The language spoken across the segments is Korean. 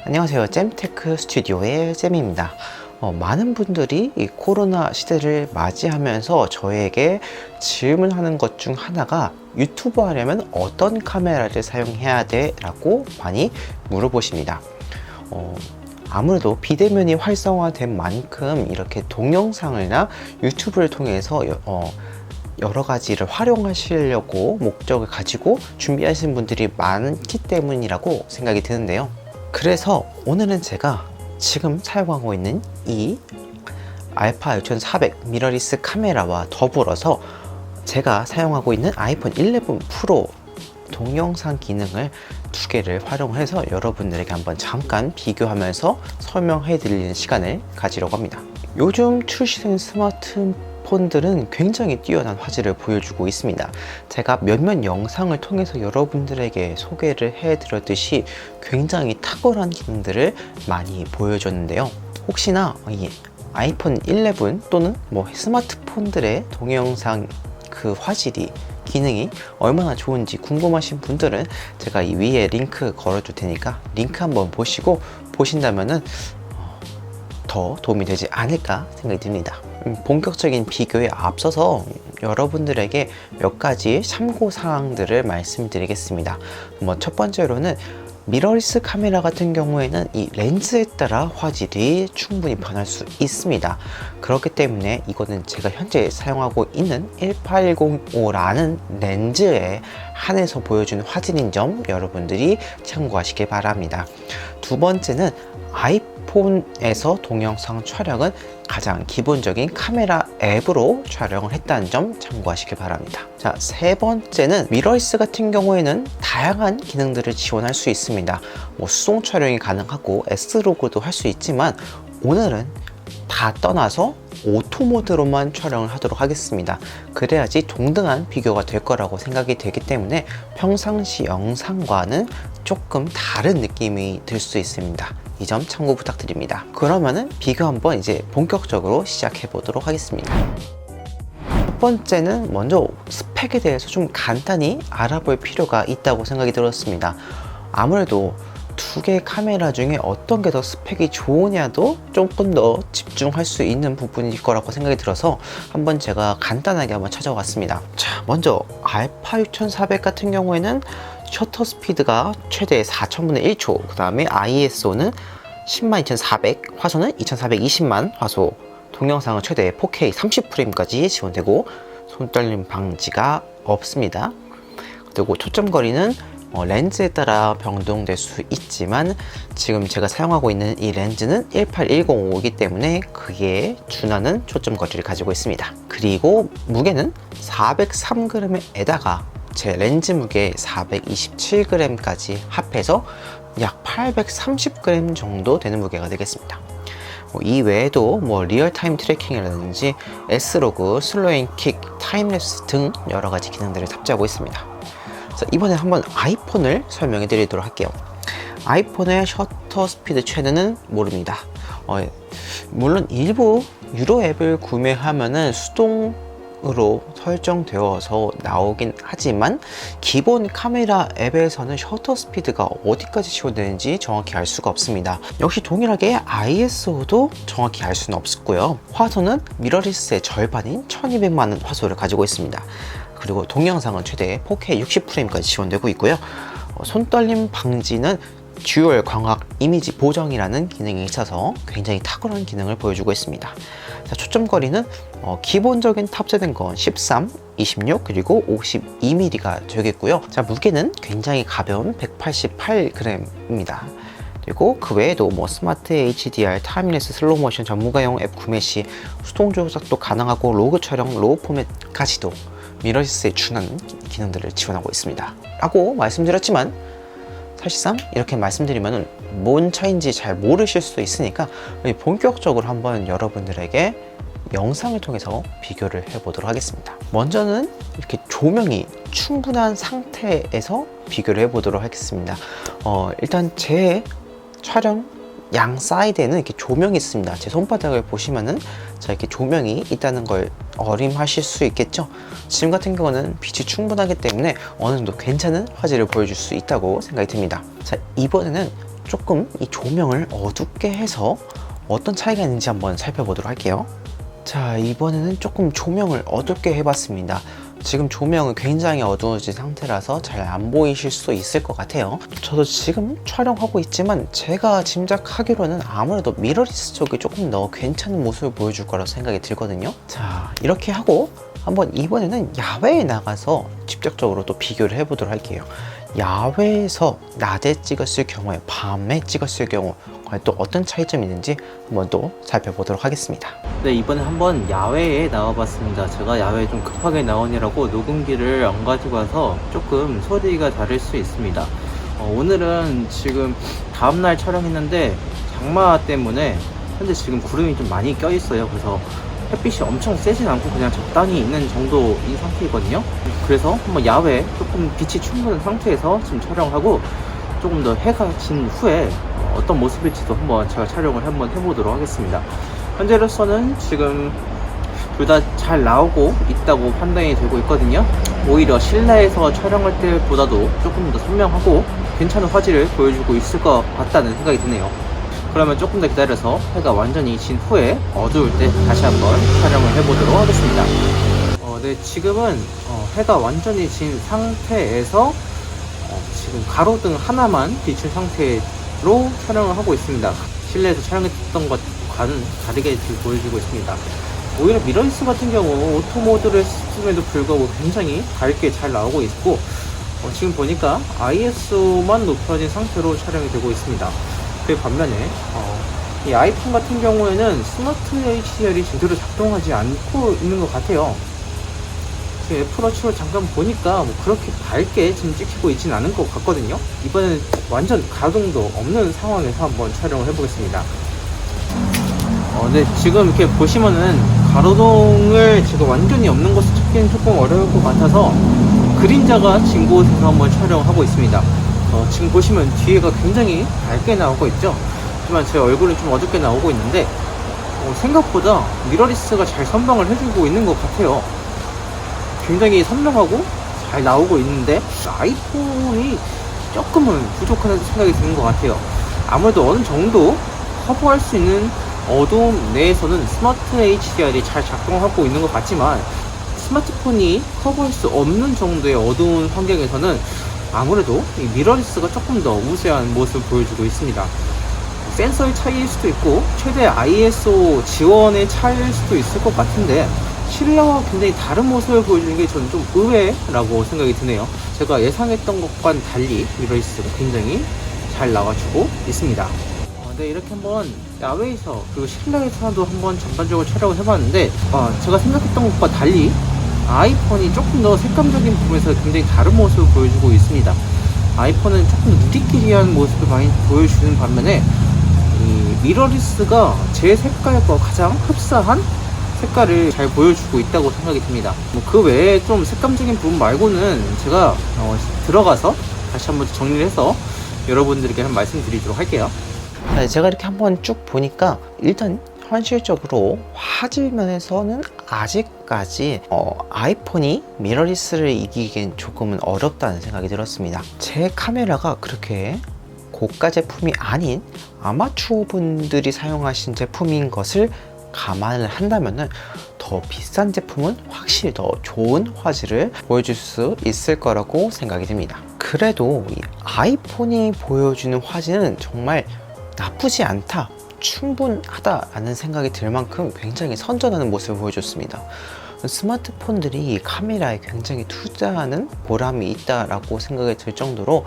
안녕하세요. 잼테크 스튜디오의 잼입니다. 많은 분들이 이 코로나 시대를 맞이하면서 저에게 질문하는 것 중 하나가 유튜브 하려면 어떤 카메라를 사용해야 돼? 라고 많이 물어보십니다. 아무래도 비대면이 활성화된 만큼 이렇게 동영상이나 유튜브를 통해서 여러 가지를 활용하시려고 목적을 가지고 준비하시는 분들이 많기 때문이라고 생각이 드는데요. 그래서 오늘은 제가 지금 사용하고 있는 이 알파 6400 미러리스 카메라와 더불어서 제가 사용하고 있는 아이폰 11 프로 동영상 기능을 두 개를 활용해서 여러분들에게 한번 잠깐 비교하면서 설명해 드리는 시간을 가지려고 합니다. 요즘 출시된 스마트폰들은 굉장히 뛰어난 화질을 보여주고 있습니다. 제가 몇몇 영상을 통해서 여러분들에게 소개를 해 드렸듯이 굉장히 탁월한 기능들을 많이 보여줬는데요. 혹시나 이 아이폰 11 또는 스마트폰들의 동영상 그 화질이 기능이 얼마나 좋은지 궁금하신 분들은 제가 이 위에 링크 걸어줄 테니까 링크 한번 보시고 보신다면은 더 도움이 되지 않을까 생각이 듭니다. 본격적인 비교에 앞서서 여러분들에게 몇 가지 참고사항들을 말씀드리겠습니다. 첫 번째로는 미러리스 카메라 같은 경우에는 이 렌즈에 따라 화질이 충분히 변할 수 있습니다. 그렇기 때문에 이거는 제가 현재 사용하고 있는 1805라는 렌즈에 한해서 보여주는 화질인 점 여러분들이 참고하시길 바랍니다. 두 번째는 아이폰에서 동영상 촬영은 가장 기본적인 카메라 앱으로 촬영을 했다는 점 참고하시길 바랍니다. 자, 세 번째는 미러리스 같은 경우에는 다양한 기능들을 지원할 수 있습니다. 수동 촬영이 가능하고 S로그도 할 수 있지만 오늘은 다 떠나서 오토 모드로만 촬영을 하도록 하겠습니다. 그래야지 동등한 비교가 될 거라고 생각이 되기 때문에 평상시 영상과는 조금 다른 느낌이 들 수 있습니다. 이 점 참고 부탁드립니다. 그러면은 비교 한번 이제 본격적으로 시작해 보도록 하겠습니다. 첫 번째는 먼저 스펙에 대해서 좀 간단히 알아볼 필요가 있다고 생각이 들었습니다. 아무래도 두 개의 카메라 중에 어떤 게 더 스펙이 좋으냐도 조금 더 집중할 수 있는 부분일 거라고 생각이 들어서 한번 제가 간단하게 한번 찾아왔습니다. 자, 먼저 알파 6400 같은 경우에는 셔터 스피드가 최대 4000분의 1초, 그 다음에 ISO는 102,400, 화소는 2420만 화소, 동영상은 최대 4K 30프레임까지 지원되고 손떨림 방지가 없습니다. 그리고 초점거리는 렌즈에 따라 변동될 수 있지만 지금 제가 사용하고 있는 이 렌즈는 18105이기 때문에 그에 준하는 초점거리를 가지고 있습니다. 그리고 무게는 403g에다가 제 렌즈 무게 427g까지 합해서 약 830g 정도 되는 무게가 되겠습니다. 이 외에도 리얼타임 트래킹이라든지 S로그, 슬로잉 킥, 타임랩스 등 여러 가지 기능들을 탑재하고 있습니다. 자, 이번에 한번 아이폰을 설명해 드리도록 할게요. 아이폰의 셔터 스피드 최대는 모릅니다. 물론 일부 유로 앱을 구매하면은 수동으로 설정되어서 나오긴 하지만 기본 카메라 앱에서는 셔터 스피드가 어디까지 지원되는지 정확히 알 수가 없습니다. 역시 동일하게 ISO도 정확히 알 수는 없고요. 화소는 미러리스의 절반인 1200만원 화소를 가지고 있습니다. 그리고 동영상은 최대 4K 60프레임까지 지원되고 있고요. 손떨림 방지는 듀얼 광학 이미지 보정이라는 기능이 있어서 굉장히 탁월한 기능을 보여주고 있습니다. 자, 초점거리는 기본적인 탑재된 건 13, 26 그리고 52mm가 되겠고요. 자, 무게는 굉장히 가벼운 188g입니다. 그리고 그 외에도 스마트 HDR, 타임랩스 슬로우모션 전문가용 앱 구매 시 수동 조작도 가능하고 로그 촬영, 로우 포맷까지도 미러리스에 준하는 기능들을 지원하고 있습니다 라고 말씀드렸지만 사실상 이렇게 말씀드리면 뭔 차이인지 잘 모르실 수도 있으니까 본격적으로 한번 여러분들에게 영상을 통해서 비교를 해보도록 하겠습니다. 먼저는 이렇게 조명이 충분한 상태에서 비교를 해보도록 하겠습니다. 일단 제 촬영 양 사이드에는 이렇게 조명이 있습니다. 제 손바닥을 보시면은 자, 이렇게 조명이 있다는 걸 어림하실 수 있겠죠. 지금 같은 경우는 빛이 충분하기 때문에 어느 정도 괜찮은 화질을 보여줄 수 있다고 생각이 듭니다. 자, 이번에는 조금 이 조명을 어둡게 해서 어떤 차이가 있는지 한번 살펴보도록 할게요. 자, 이번에는 조금 조명을 어둡게 해봤습니다. 지금 조명은 굉장히 어두워진 상태라서 잘 안 보이실 수 있을 것 같아요. 저도 지금 촬영하고 있지만 제가 짐작하기로는 아무래도 미러리스 쪽이 조금 더 괜찮은 모습을 보여줄 거라고 생각이 들거든요. 자, 이렇게 하고 한번 이번에는 야외에 나가서 직접적으로 또 비교를 해보도록 할게요. 야외에서 낮에 찍었을 경우에 밤에 찍었을 경우 과연 또 어떤 차이점이 있는지 한번 또 살펴보도록 하겠습니다. 네, 이번에 한번 야외에 나와봤습니다. 제가 야외에 좀 급하게 나오느라고 녹음기를 안 가지고 와서 조금 소리가 다를 수 있습니다. 오늘은 지금 다음날 촬영했는데 장마 때문에 현재 지금 구름이 좀 많이 껴 있어요. 그래서 햇빛이 엄청 세진 않고 그냥 적당히 있는 정도인 상태이거든요. 그래서 한번 야외 조금 빛이 충분한 상태에서 지금 촬영하고 조금 더 해가 진 후에 어떤 모습일지도 한번 제가 촬영을 한번 해보도록 하겠습니다. 현재로서는 지금 둘 다 잘 나오고 있다고 판단이 되고 있거든요. 오히려 실내에서 촬영할 때보다도 조금 더 선명하고 괜찮은 화질을 보여주고 있을 것 같다는 생각이 드네요. 그러면 조금 더 기다려서 해가 완전히 진 후에 어두울 때 다시 한번 촬영을 해보도록 하겠습니다. 네, 지금은 해가 완전히 진 상태에서 지금 가로등 하나만 비춘 상태로 촬영을 하고 있습니다. 실내에서 촬영했던 것과는 다르게 지금 보여주고 있습니다. 오히려 미러리스 같은 경우 오토 모드를 쓰면도 불구하고 굉장히 밝게 잘 나오고 있고 지금 보니까 ISO만 높여진 상태로 촬영이 되고 있습니다. 그 반면에 이 아이폰 같은 경우에는 스마트 HDR이 제대로 작동하지 않고 있는 것 같아요. 지금 애플워치로 잠깐 보니까 뭐 그렇게 밝게 지금 찍히고 있지는 않은 것 같거든요. 이번에는 완전 가동도 없는 상황에서 한번 촬영을 해보겠습니다. 네, 지금 이렇게 보시면은 가로등을 지금 완전히 없는 곳을 찾기는 조금 어려울 것 같아서 그림자가 진 곳에서 한번 촬영하고 있습니다. 지금 보시면 뒤에가 굉장히 밝게 나오고 있죠. 하지만 제 얼굴은 좀 어둡게 나오고 있는데 생각보다 미러리스가 잘 선방을 해주고 있는 것 같아요. 굉장히 선명하고 잘 나오고 있는데 아이폰이 조금은 부족한 생각이 드는 것 같아요. 아무래도 어느 정도 커버할 수 있는 어두움 내에서는 스마트 HDR이 잘 작동하고 있는 것 같지만 스마트폰이 커버할 수 없는 정도의 어두운 환경에서는 아무래도 이 미러리스가 조금 더 우세한 모습을 보여주고 있습니다. 센서의 차이일 수도 있고 최대 ISO 지원의 차이일 수도 있을 것 같은데 실내와 굉장히 다른 모습을 보여주는 게 저는 좀 의외라고 생각이 드네요. 제가 예상했던 것과는 달리 미러리스가 굉장히 잘 나와주고 있습니다. 네, 이렇게 한번 야외에서 그리고 실내에서도 한번 전반적으로 촬영을 해봤는데 제가 생각했던 것과 달리 아이폰이 조금 더 색감적인 부분에서 굉장히 다른 모습을 보여주고 있습니다. 아이폰은 조금 더 누리끼리한 모습을 많이 보여주는 반면에 이 미러리스가 제 색깔과 가장 흡사한 색깔을 잘 보여주고 있다고 생각이 듭니다. 그 외에 좀 색감적인 부분 말고는 제가 들어가서 다시 한번 정리를 해서 여러분들에게 한번 말씀드리도록 할게요. 네, 제가 이렇게 한번 쭉 보니까 일단 현실적으로 화질 면에서는 아직까지 아이폰이 미러리스를 이기기엔 조금은 어렵다는 생각이 들었습니다. 제 카메라가 그렇게 고가 제품이 아닌 아마추어 분들이 사용하신 제품인 것을 감안을 한다면은 더 비싼 제품은 확실히 더 좋은 화질을 보여줄 수 있을 거라고 생각이 듭니다. 그래도 이 아이폰이 보여주는 화질은 정말 나쁘지 않다, 충분하다라는 생각이 들 만큼 굉장히 선전하는 모습을 보여줬습니다. 스마트폰들이 카메라에 굉장히 투자하는 보람이 있다라고 생각이 들 정도로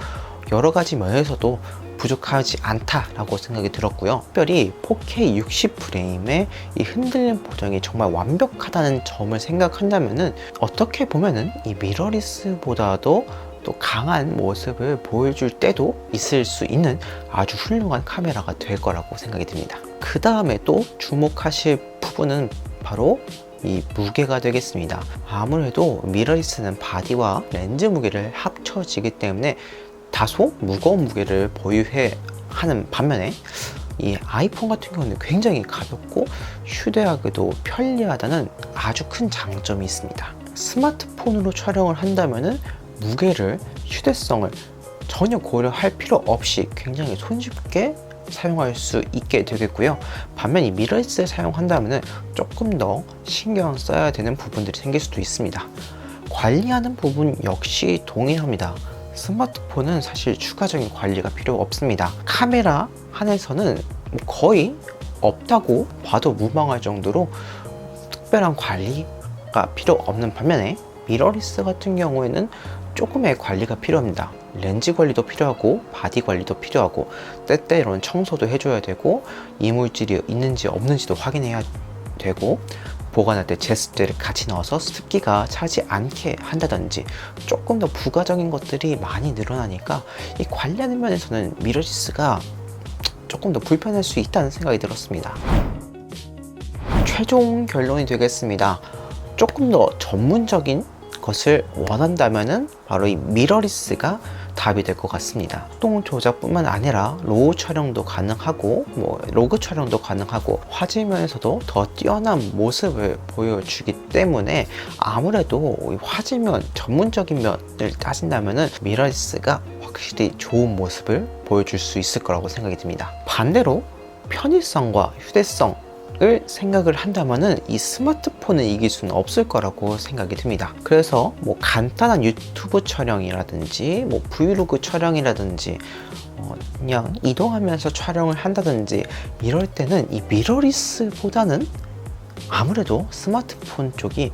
여러 가지 면에서도 부족하지 않다라고 생각이 들었고요. 특별히 4K 60프레임의 이 흔들림 보정이 정말 완벽하다는 점을 생각한다면은 어떻게 보면은 이 미러리스보다도 또 강한 모습을 보여줄 때도 있을 수 있는 아주 훌륭한 카메라가 될 거라고 생각이 듭니다. 그 다음에 또 주목하실 부분은 바로 이 무게가 되겠습니다. 아무래도 미러리스는 바디와 렌즈 무게를 합쳐지기 때문에 다소 무거운 무게를 보유해 하는 반면에 이 아이폰 같은 경우는 굉장히 가볍고 휴대하기도 편리하다는 아주 큰 장점이 있습니다. 스마트폰으로 촬영을 한다면은 무게를, 휴대성을 전혀 고려할 필요 없이 굉장히 손쉽게 사용할 수 있게 되겠고요. 반면 이 미러리스를 사용한다면 조금 더 신경 써야 되는 부분들이 생길 수도 있습니다. 관리하는 부분 역시 동일합니다. 스마트폰은 사실 추가적인 관리가 필요 없습니다. 카메라 한에서는 거의 없다고 봐도 무방할 정도로 특별한 관리가 필요 없는 반면에 미러리스 같은 경우에는 조금의 관리가 필요합니다. 렌즈 관리도 필요하고 바디 관리도 필요하고 때때로는 청소도 해줘야 되고 이물질이 있는지 없는지도 확인해야 되고 보관할 때 제습제를 같이 넣어서 습기가 차지 않게 한다든지 조금 더 부가적인 것들이 많이 늘어나니까 이 관리하는 면에서는 미러리스가 조금 더 불편할 수 있다는 생각이 들었습니다. 최종 결론이 되겠습니다. 조금 더 전문적인 것을 원한다면은 바로 이 미러리스가 답이 될 것 같습니다. 속도 조작뿐만 아니라 로우 촬영도 가능하고 로그 촬영도 가능하고 화질면에서도 더 뛰어난 모습을 보여주기 때문에 아무래도 화질면 전문적인 면을 따진다면은 미러리스가 확실히 좋은 모습을 보여줄 수 있을 거라고 생각이 듭니다. 반대로 편의성과 휴대성 을 생각을 한다면은 이 스마트폰을 이길 수는 없을 거라고 생각이 듭니다. 그래서 간단한 유튜브 촬영이라든지 브이로그 촬영이라든지 그냥 이동하면서 촬영을 한다든지 이럴 때는 이 미러리스보다는 아무래도 스마트폰 쪽이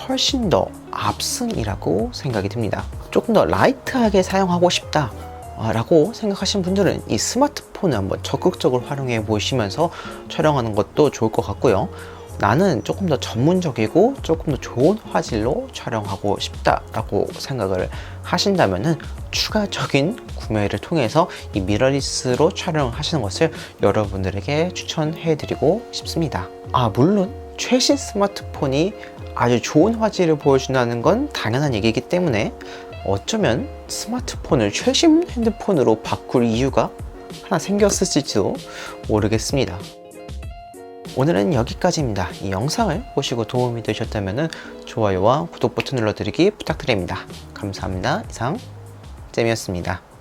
훨씬 더 압승이라고 생각이 듭니다. 조금 더 라이트하게 사용하고 싶다 라고 생각하신 분들은 이 스마트폰을 한번 적극적으로 활용해 보시면서 촬영하는 것도 좋을 것 같고요. 나는 조금 더 전문적이고 조금 더 좋은 화질로 촬영하고 싶다 라고 생각을 하신다면은 추가적인 구매를 통해서 이 미러리스로 촬영을 하시는 것을 여러분들에게 추천해 드리고 싶습니다. 물론 최신 스마트폰이 아주 좋은 화질을 보여준다는 건 당연한 얘기이기 때문에 어쩌면 스마트폰을 최신 핸드폰으로 바꿀 이유가 하나 생겼을지도 모르겠습니다. 오늘은 여기까지입니다. 이 영상을 보시고 도움이 되셨다면 좋아요와 구독 버튼 눌러드리기 부탁드립니다. 감사합니다. 이상 잼이었습니다.